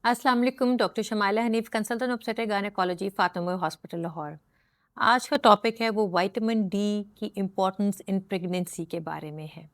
अस्सलाम वालेकुम। Doctor Shumaila Hanif, consultant obstetric gynaecology, Fatima hospital Lahore. आज का टॉपिक है वो विटामिन डी की इम्पोर्टेंस इन प्रेगनेंसी के बारे में है।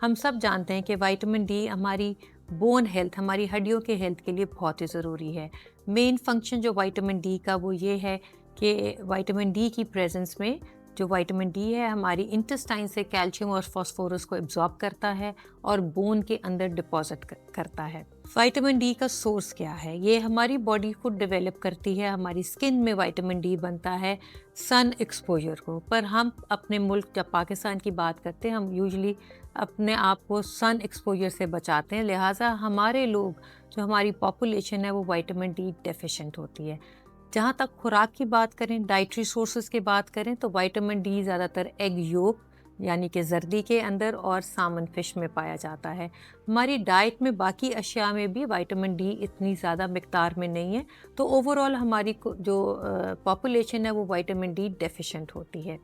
हम सब जानते हैं कि विटामिन डी हमारी बोन हेल्थ, हमारी हड्डियों के हेल्थ के लिए बहुत ही ज़रूरी है। मेन फंक्शन जो विटामिन डी का वो ये है कि विटामिन डी की प्रेजेंस में जो विटामिन डी है हमारी इंटेस्टाइन से कैल्शियम और फास्फोरस को एब्जॉर्ब करता है और बोन के अंदर डिपॉजिट करता है। विटामिन डी का सोर्स क्या है? ये हमारी बॉडी खुद डेवलप करती है। हमारी स्किन में विटामिन डी बनता है सन एक्सपोजर को। पर हम अपने मुल्क, जब पाकिस्तान की बात करते हैं, हम यूजुअली अपने आप को सन एक्सपोजर से बचाते हैं। लिहाजा हमारे लोग, जो हमारी पॉपुलेशन है, वो विटामिन डी डेफिशिएंट होती है। जहाँ तक खुराक की बात करें, डाइटरी सोर्सेज की बात करें, तो विटामिन डी ज़्यादातर एग योक यानी कि जर्दी के अंदर और सामन फिश में पाया जाता है। हमारी डाइट में बाकी अशिया में भी विटामिन डी इतनी ज़्यादा मिकदार में नहीं है, तो ओवरऑल हमारी जो पॉपुलेशन है वो विटामिन डी डेफिशिएंट होती है।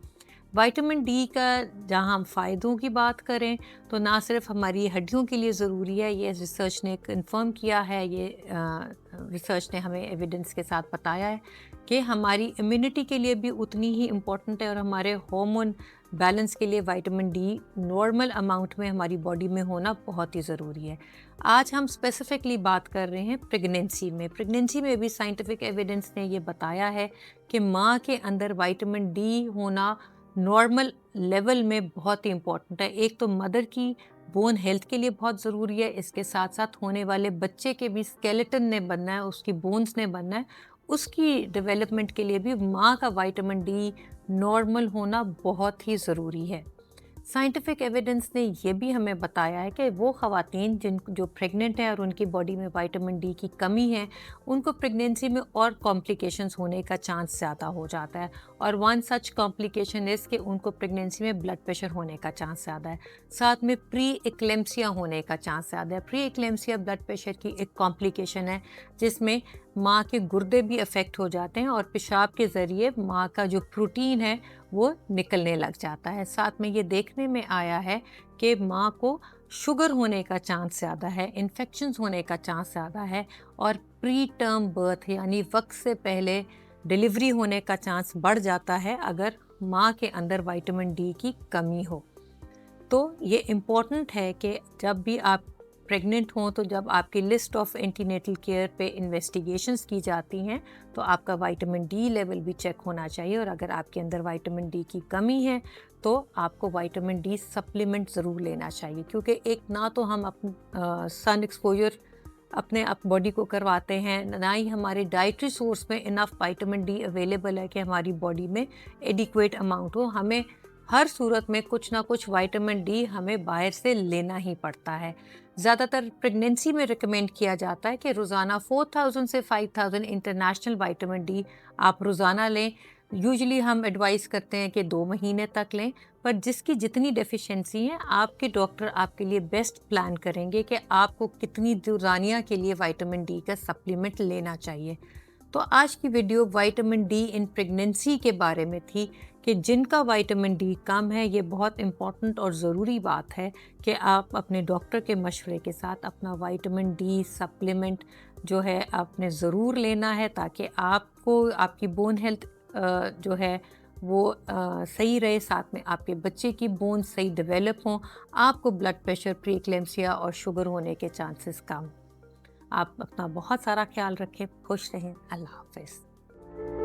विटामिन डी का जहाँ हम फ़ायदों की बात करें तो ना सिर्फ हमारी हड्डियों के लिए ज़रूरी है, ये रिसर्च ने कंफर्म किया है, ये रिसर्च ने हमें एविडेंस के साथ बताया है कि हमारी इम्यूनिटी के लिए भी उतनी ही इम्पोर्टेंट है और हमारे हार्मोन बैलेंस के लिए विटामिन डी नॉर्मल अमाउंट में हमारी बॉडी में होना बहुत ही ज़रूरी है। आज हम स्पेसिफिकली बात कर रहे हैं प्रेगनेंसी में भी साइंटिफिक एविडेंस ने ये बताया है कि माँ के अंदर विटामिन डी होना नॉर्मल लेवल में बहुत ही इम्पोर्टेंट है। एक तो मदर की बोन हेल्थ के लिए बहुत ज़रूरी है, इसके साथ साथ होने वाले बच्चे के भी स्केलेटन ने बनना है, उसकी बोन्स ने बनना है, उसकी डेवलपमेंट के लिए भी माँ का विटामिन डी नॉर्मल होना बहुत ही ज़रूरी है। साइंटिफिक एविडेंस ने ये भी हमें बताया है कि वो ख़वातीन जो प्रेग्नेंट हैं और उनकी बॉडी में विटामिन डी की कमी है, उनको प्रेगनेंसी में और कॉम्प्लिकेशंस होने का चांस ज़्यादा हो जाता है। और वन सच कॉम्प्लिकेशन इज़ कि उनको प्रेगनेंसी में ब्लड प्रेशर होने का चांस ज़्यादा है। साथ में प्री एक्लेम्सिया होने का चांस ज़्यादा है। प्री एक्लेम्सिया ब्लड प्रेशर की एक कॉम्प्लिकेशन है जिसमें माँ के गुर्दे भी अफेक्ट हो जाते हैं और पेशाब के ज़रिए माँ का जो प्रोटीन है वो निकलने लग जाता है। साथ में ये देखने में आया है कि माँ को शुगर होने का चांस ज़्यादा है, इन्फेक्शंस होने का चांस ज़्यादा है और प्री टर्म बर्थ यानी वक्त से पहले डिलीवरी होने का चांस बढ़ जाता है अगर माँ के अंदर विटामिन डी की कमी हो। तो ये इम्पॉर्टेंट है कि जब भी आप प्रेग्नेंट हों, तो जब आपकी लिस्ट ऑफ एंटीनेटल केयर पे इन्वेस्टिगेशंस की जाती हैं तो आपका विटामिन डी लेवल भी चेक होना चाहिए और अगर आपके अंदर विटामिन डी की कमी है तो आपको विटामिन डी सप्लीमेंट ज़रूर लेना चाहिए। क्योंकि एक ना तो हम सन एक्सपोजर अपने बॉडी को करवाते हैं, ना ही हमारे डाइटरी सोर्स में इनफ विटामिन डी अवेलेबल है कि हमारी बॉडी में एडिक्वेट अमाउंट हो। हमें हर सूरत में कुछ ना कुछ विटामिन डी हमें बाहर से लेना ही पड़ता है। ज़्यादातर प्रेगनेंसी में रिकमेंड किया जाता है कि रोज़ाना 4000 से 5000 इंटरनेशनल विटामिन डी आप रोज़ाना लें। यूजुअली हम एडवाइस करते हैं कि 2 महीने तक लें, पर जिसकी जितनी डेफिशिएंसी है आपके डॉक्टर आपके लिए बेस्ट प्लान करेंगे कि आपको कितनी रोज़ानिया के लिए विटामिन डी का सप्लीमेंट लेना चाहिए। तो आज की वीडियो विटामिन डी इन प्रेगनेंसी के बारे में थी कि जिनका विटामिन डी कम है, ये बहुत इम्पॉर्टेंट और ज़रूरी बात है कि आप अपने डॉक्टर के मशवरे के साथ अपना विटामिन डी सप्लीमेंट जो है आपने ज़रूर लेना है ताकि आपको आपकी बोन हेल्थ जो है वो सही रहे, साथ में आपके बच्चे की बोन सही डेवलप हों, आपको ब्लड प्रेशर, प्री एक्लेम्सिया और शुगर होने के चांसेस कम। आप अपना बहुत सारा ख्याल रखें, खुश रहें। अल्लाह हाफ़िज़।